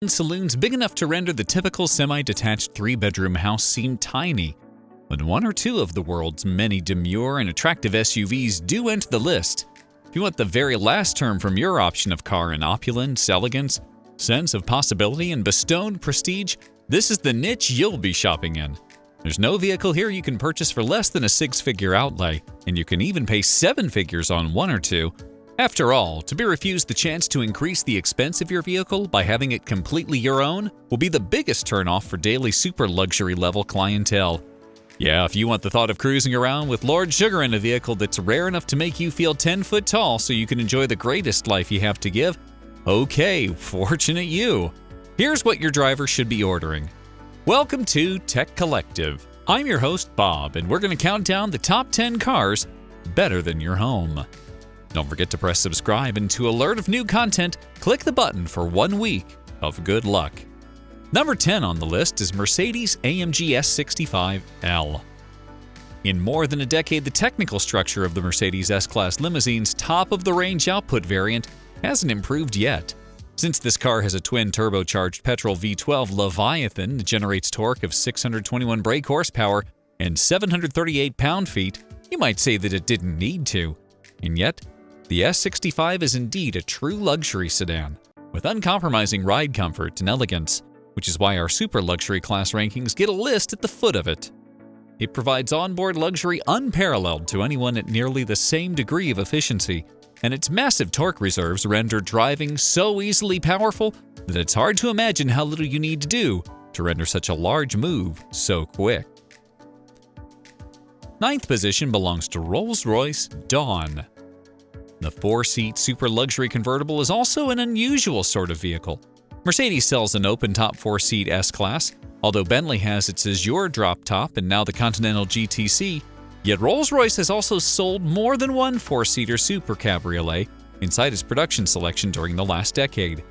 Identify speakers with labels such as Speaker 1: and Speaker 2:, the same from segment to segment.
Speaker 1: Saloons big enough to render the typical semi-detached three-bedroom house seem tiny, but one or two of the world's many demure and attractive SUVs do enter the list. If you want the very last term from your option of car in opulence, elegance, sense of possibility, and bestowed prestige, this is the niche you'll be shopping in. There's no vehicle here you can purchase for less than a six-figure outlay, and you can even pay seven figures on one or two. After all, to be refused the chance to increase the expense of your vehicle by having it completely your own will be the biggest turnoff for daily super luxury level clientele. Yeah, if you want the thought of cruising around with Lord Sugar in a vehicle that's rare enough to make you feel 10 foot tall so you can enjoy the greatest life you have to give, okay, fortunate you. Here's what your driver should be ordering. Welcome to Tech Collective. I'm your host, Bob, and we're going to count down the top 10 cars better than your home. Don't forget to press subscribe, and to alert of new content, click the button for 1 week of good luck. Number 10 on the list is Mercedes AMG S65L. In more than a decade, the technical structure of the Mercedes S-Class limousine's top-of-the-range output variant hasn't improved yet. Since this car has a twin-turbocharged petrol V12 Leviathan that generates torque of 621 brake horsepower and 738 pound-feet, you might say that it didn't need to. And yet, the S65 is indeed a true luxury sedan, with uncompromising ride comfort and elegance, which is why our super luxury class rankings get a list at the foot of it. It provides onboard luxury unparalleled to anyone at nearly the same degree of efficiency, and its massive torque reserves render driving so easily powerful that it's hard to imagine how little you need to do to render such a large move so quick. Ninth position belongs to Roll-Royce Dawn. The four-seat super luxury convertible is also an unusual sort of vehicle. Mercedes sells an open-top four-seat S-Class, although Bentley has its Azure drop-top and now the Continental GTC, yet Rolls-Royce has also sold more than one four-seater super cabriolet inside its production selection during the last decade.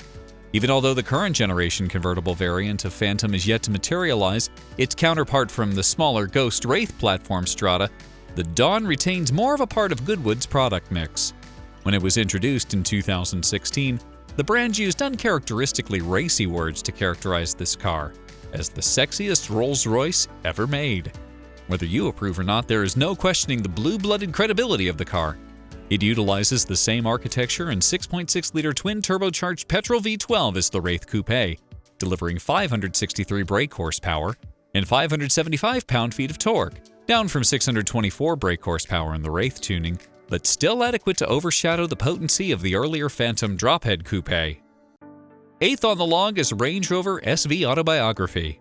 Speaker 1: Even although the current generation convertible variant of Phantom is yet to materialize, its counterpart from the smaller Ghost Wraith platform strata, the Dawn retains more of a part of Goodwood's product mix. When it was introduced in 2016, the brand used uncharacteristically racy words to characterize this car as the sexiest Rolls-Royce ever made. Whether you approve or not, there is no questioning the blue-blooded credibility of the car. It utilizes the same architecture and 6.6-liter twin-turbocharged petrol V12 as the Wraith Coupe, delivering 563 brake horsepower and 575 pound-feet of torque, down from 624 brake horsepower in the Wraith tuning, but still adequate to overshadow the potency of the earlier Phantom drophead coupe. Eighth on the log is Range Rover SV Autobiography.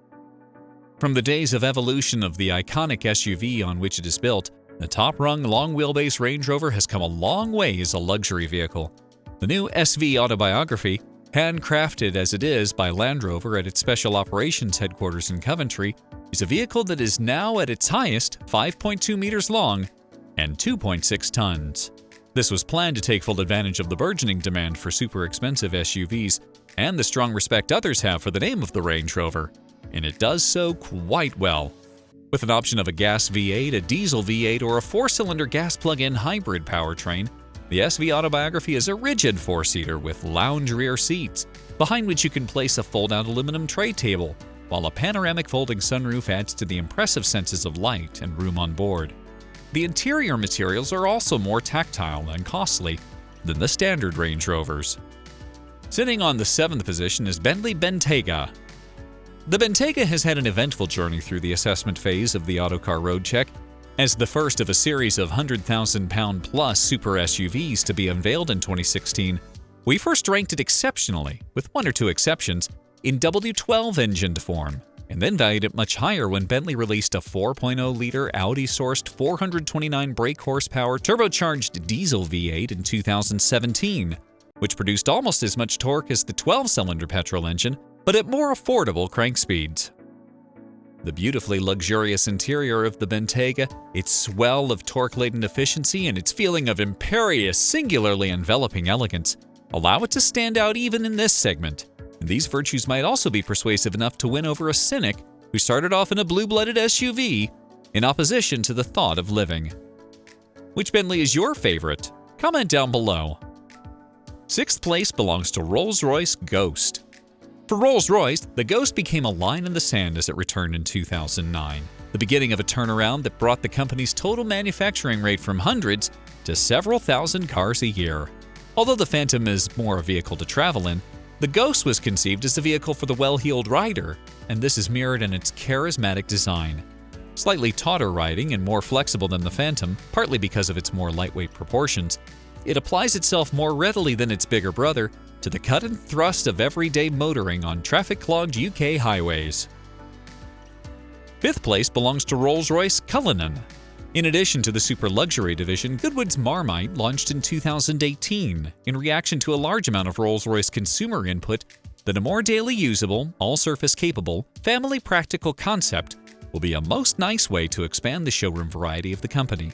Speaker 1: From the days of evolution of the iconic SUV on which it is built, the top-rung long-wheelbase Range Rover has come a long way as a luxury vehicle. The new SV Autobiography, handcrafted as it is by Land Rover at its Special Operations headquarters in Coventry, is a vehicle that is now at its highest 5.2 meters long and 2.6 tons. This was planned to take full advantage of the burgeoning demand for super expensive SUVs and the strong respect others have for the name of the Range Rover, and it does so quite well. With an option of a gas V8, a diesel V8, or a four-cylinder gas plug-in hybrid powertrain, the SV Autobiography is a rigid four-seater with lounge rear seats, behind which you can place a fold-out aluminum tray table, while a panoramic folding sunroof adds to the impressive senses of light and room on board. The interior materials are also more tactile and costly than the standard Range Rovers. Sitting on the seventh position is Bentley Bentavga. The Bentavga has had an eventful journey through the assessment phase of the Autocar Road Check. As the first of a series of 100,000-pound-plus super SUVs to be unveiled in 2016, we first ranked it exceptionally, with one or two exceptions, in W12 engined form, and then valued it much higher when Bentley released a 4.0-liter Audi-sourced 429 brake horsepower turbocharged diesel V8 in 2017, which produced almost as much torque as the 12-cylinder petrol engine, but at more affordable crank speeds. The beautifully luxurious interior of the Bentavga, its swell of torque-laden efficiency, and its feeling of imperious, singularly enveloping elegance allow it to stand out even in this segment. And these virtues might also be persuasive enough to win over a cynic who started off in a blue-blooded SUV in opposition to the thought of living. Which Bentley is your favorite? Comment down below. Sixth place belongs to Rolls-Royce Ghost. For Rolls-Royce, the Ghost became a line in the sand as it returned in 2009, the beginning of a turnaround that brought the company's total manufacturing rate from hundreds to several thousand cars a year. Although the Phantom is more a vehicle to travel in, the Ghost was conceived as a vehicle for the well-heeled rider, and this is mirrored in its charismatic design. Slightly tauter riding and more flexible than the Phantom, partly because of its more lightweight proportions, it applies itself more readily than its bigger brother to the cut and thrust of everyday motoring on traffic-clogged UK highways. Fifth place belongs to Rolls-Royce Cullinan. In addition to the super luxury division, Goodwood's Marmite launched in 2018 in reaction to a large amount of Rolls-Royce consumer input that a more daily usable, all-surface capable, family practical concept will be a most nice way to expand the showroom variety of the company.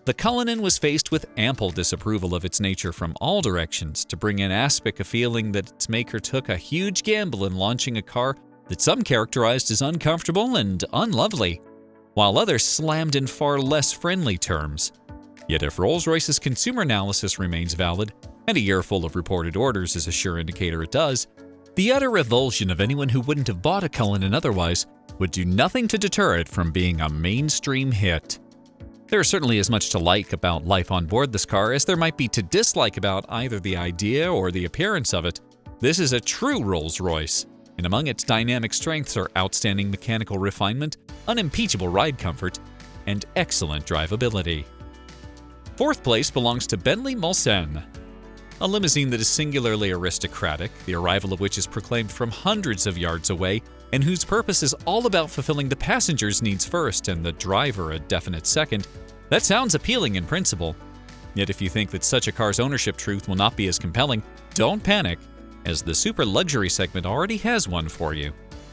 Speaker 1: The Cullinan was faced with ample disapproval of its nature from all directions to bring in aspect a feeling that its maker took a huge gamble in launching a car that some characterized as uncomfortable and unlovely, while others slammed in far less friendly terms. Yet if Rolls-Royce's consumer analysis remains valid, and a year full of reported orders is a sure indicator it does, the utter revulsion of anyone who wouldn't have bought a Cullinan otherwise would do nothing to deter it from being a mainstream hit. There is certainly as much to like about life on board this car as there might be to dislike about either the idea or the appearance of it. This is a true Rolls-Royce, and among its dynamic strengths are outstanding mechanical refinement, unimpeachable ride comfort, and excellent drivability. Fourth place belongs to Bentley Mulsanne, a limousine that is singularly aristocratic, the arrival of which is proclaimed from hundreds of yards away, and whose purpose is all about fulfilling the passenger's needs first and the driver a definite second. That sounds appealing in principle. Yet if you think that such a car's ownership truth will not be as compelling, don't panic, as the super luxury segment already has one for you.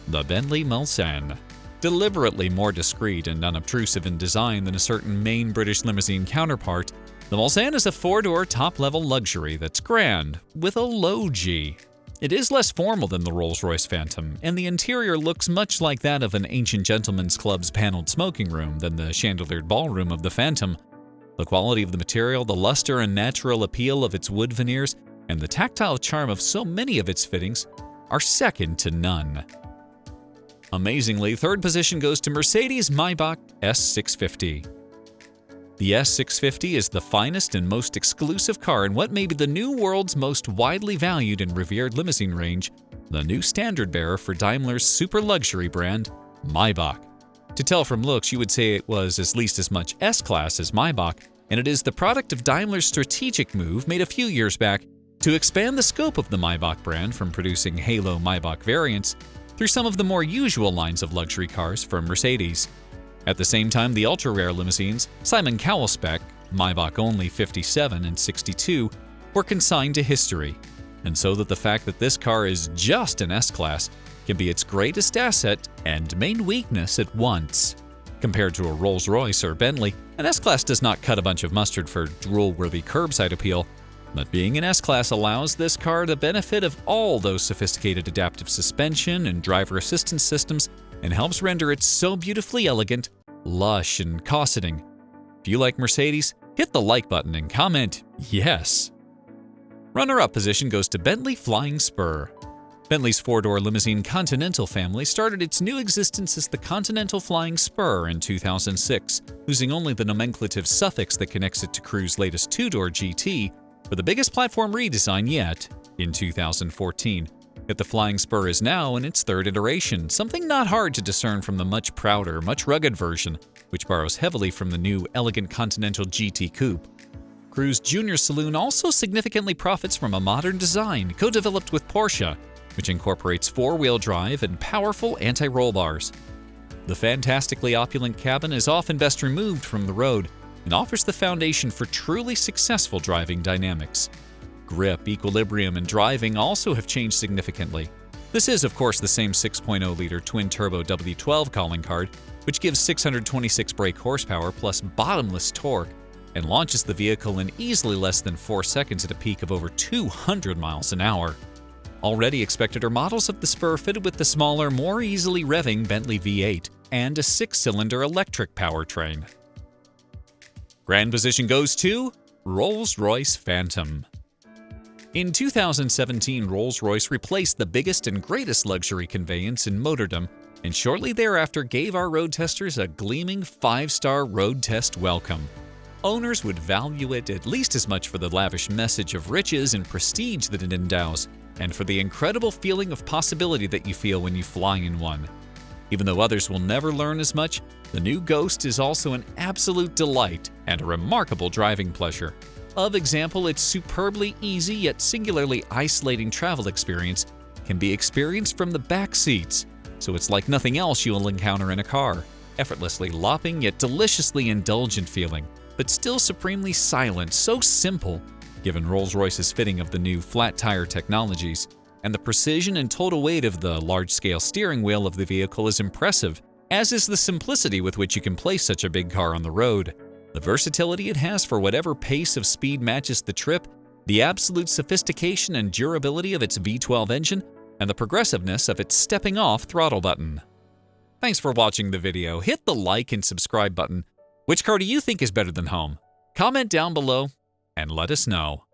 Speaker 1: The Bentley Mulsanne. Deliberately more discreet and unobtrusive in design than a certain main British limousine counterpart, the Mulsanne is a four-door top-level luxury that's grand, with a low G. It is less formal than the Rolls-Royce Phantom, and the interior looks much like that of an ancient gentleman's club's paneled smoking room than the chandeliered ballroom of the Phantom. The quality of the material, the luster and natural appeal of its wood veneers, and the tactile charm of so many of its fittings are second to none. Amazingly, third position goes to Mercedes Maybach S650. The S650 is the finest and most exclusive car in what may be the new world's most widely valued and revered limousine range, the new standard-bearer for Daimler's super luxury brand, Maybach. To tell from looks, you would say it was at least as much S-Class as Maybach, and it is the product of Daimler's strategic move made a few years back to expand the scope of the Maybach brand from producing Halo Maybach variants through some of the more usual lines of luxury cars from Mercedes. At the same time, the ultra-rare limousines, Simon Cowell spec, Maybach only 57 and 62, were consigned to history, and so that the fact that this car is just an S-Class can be its greatest asset and main weakness at once. Compared to a Rolls-Royce or Bentley, an S-Class does not cut a bunch of mustard for drool-worthy curbside appeal, but being an S-Class allows this car the benefit of all those sophisticated adaptive suspension and driver assistance systems and helps render it so beautifully elegant, lush, and cosseting. If you like Mercedes, hit the like button and comment yes. Runner-up position goes to Bentley Flying Spur. Bentley's four-door limousine Continental family started its new existence as the Continental Flying Spur in 2006, losing only the nomenclative suffix that connects it to Cruise's latest two-door GT, for the biggest platform redesign yet in 2014. Yet the Flying Spur is now in its third iteration, something not hard to discern from the much prouder, much rugged version, which borrows heavily from the new elegant Continental GT Coupe. Cruise Junior Saloon also significantly profits from a modern design co-developed with Porsche, which incorporates four-wheel drive and powerful anti-roll bars. The fantastically opulent cabin is often best removed from the road and offers the foundation for truly successful driving dynamics. Grip, equilibrium, and driving also have changed significantly. This is, of course, the same 6.0-liter twin-turbo W12 calling card, which gives 626 brake horsepower plus bottomless torque and launches the vehicle in easily less than 4 seconds at a peak of over 200 miles an hour. Already expected are models of the Spur fitted with the smaller, more easily revving Bentley V8 and a 6-cylinder electric powertrain. Grand position goes to Rolls-Royce Phantom. In 2017, Rolls-Royce replaced the biggest and greatest luxury conveyance in motordom, and shortly thereafter gave our road testers a gleaming 5-star road test welcome. Owners would value it at least as much for the lavish message of riches and prestige that it endows, and for the incredible feeling of possibility that you feel when you fly in one. Even though others will never learn as much, the new Ghost is also an absolute delight and a remarkable driving pleasure. Of example, its superbly easy yet singularly isolating travel experience can be experienced from the back seats, so it's like nothing else you will encounter in a car, effortlessly lopping yet deliciously indulgent feeling, but still supremely silent, so simple, given Rolls-Royce's fitting of the new flat-tire technologies, and the precision and total weight of the large-scale steering wheel of the vehicle is impressive, as is the simplicity with which you can place such a big car on the road. The versatility it has for whatever pace of speed matches the trip, the absolute sophistication and durability of its V12 engine, and the progressiveness of its stepping-off throttle button. Thanks for watching the video. Hit the like and subscribe button. Which car do you think is better than home? Comment down below and let us know.